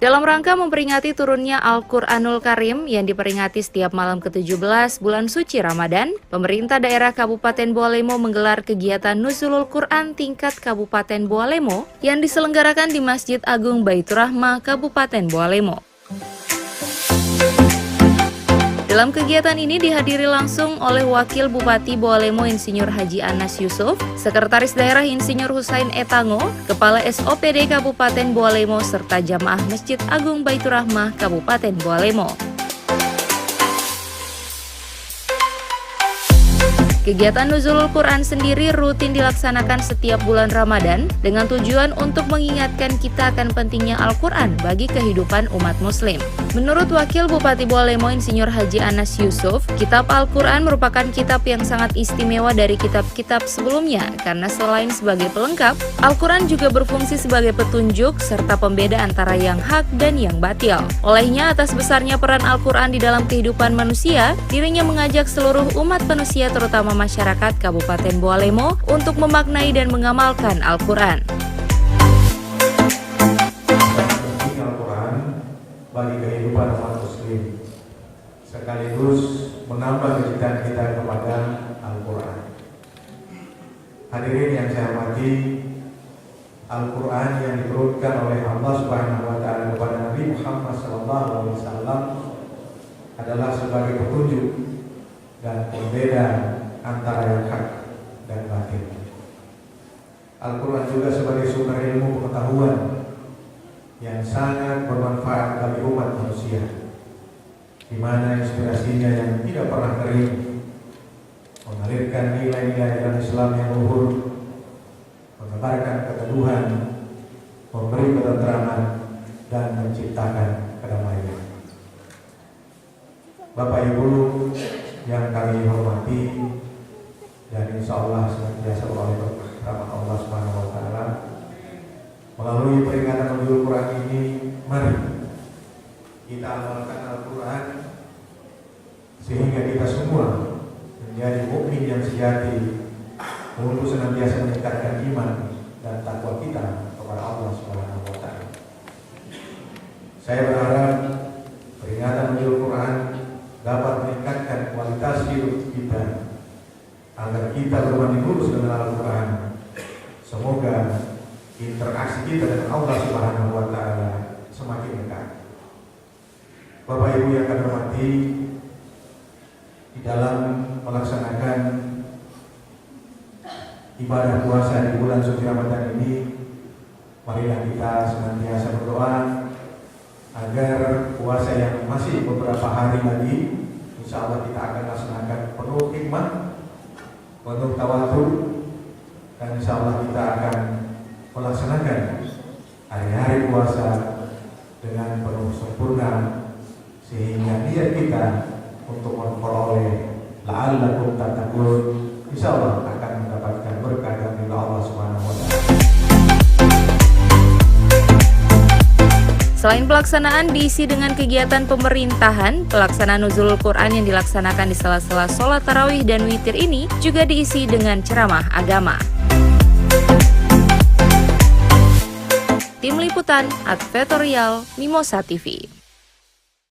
Dalam rangka memperingati turunnya Al-Quranul Karim yang diperingati setiap malam ke-17 bulan suci Ramadan, pemerintah daerah Kabupaten Bualemo menggelar kegiatan Nuzulul Quran tingkat Kabupaten Bualemo yang diselenggarakan di Masjid Agung Baitur Rahmah, Kabupaten Bualemo. Dalam kegiatan ini dihadiri langsung oleh Wakil Bupati Bualemo Insinyur Haji Anas Yusuf, Sekretaris Daerah Insinyur Husain Etango, Kepala SOPD Kabupaten Bualemo, serta jamaah Masjid Agung Baitur Rahmah Kabupaten Bualemo. Kegiatan Nuzulul Quran sendiri rutin dilaksanakan setiap bulan Ramadan dengan tujuan untuk mengingatkan kita akan pentingnya Al-Quran bagi kehidupan umat muslim. Menurut Wakil Bupati Bualemo Insinyur Haji Anas Yusuf, kitab Al-Quran merupakan kitab yang sangat istimewa dari kitab-kitab sebelumnya karena selain sebagai pelengkap, Al-Quran juga berfungsi sebagai petunjuk serta pembeda antara yang hak dan yang batil. Olehnya, atas besarnya peran Al-Quran di dalam kehidupan manusia, dirinya mengajak seluruh umat manusia terutama masyarakat Kabupaten Bualemo untuk memaknai dan mengamalkan Al-Quran. Al-Quran bagi kehidupan umat muslim, sekaligus menambah kecintaan kita kepada Al-Quran. Hadirin yang saya hormati, Al-Quran yang diturunkan oleh Allah Subhanahu wa Ta'ala kepada Nabi Muhammad SAW adalah sebagai petunjuk dan pembeda antara yang hak dan batil. Al-Quran juga sebagai sumber ilmu pengetahuan yang sangat bermanfaat bagi umat manusia, di mana inspirasinya yang tidak pernah kering, mengalirkan nilai-nilai dalam Islam yang luhur, menebarkan keteduhan, memberi ketenteraman, dan menciptakan kedamaian. Bapak Ibu yang kami hormati, dan insya Allah senantiasa oleh rahmat Allah Subhanahu wa Ta'ala, melalui peringatan Nuzulul Quran ini, mari kita amalkan Al-Quran sehingga kita semua menjadi mukmin yang sejati untuk senantiasa meningkatkan iman dan takwa kita kepada Allah Subhanahu wa Ta'ala. Saya berharap peringatan Nuzulul Quran dapat meningkatkan kualitas hidup kita agar kita berbanding lurus dengan Al-Quran. Semoga interaksi kita dengan Allah Subhanahu wa Ta'ala semakin dekat. Bapak Ibu yang kami hormati, di dalam melaksanakan ibadah puasa di bulan suci Ramadan ini, marilah kita senantiasa berdoa agar puasa yang masih beberapa hari lagi, insya Allah kita akan laksanakan penuh hikmah, penuh tawadhu, dan insya Allah kita akan melaksanakan hari-hari puasa dengan penuh sempurna, sehingga niat kita untuk memperoleh la'allakum tattaqun insya Allah akan mendapatkan berkah dari Allah Subhanahu wa Ta'ala. Selain pelaksanaan diisi dengan kegiatan pemerintahan, pelaksanaan Nuzulul Quran yang dilaksanakan di sela-sela sholat tarawih dan witir ini juga diisi dengan ceramah agama. Tim Liputan Advertorial Mimosa TV.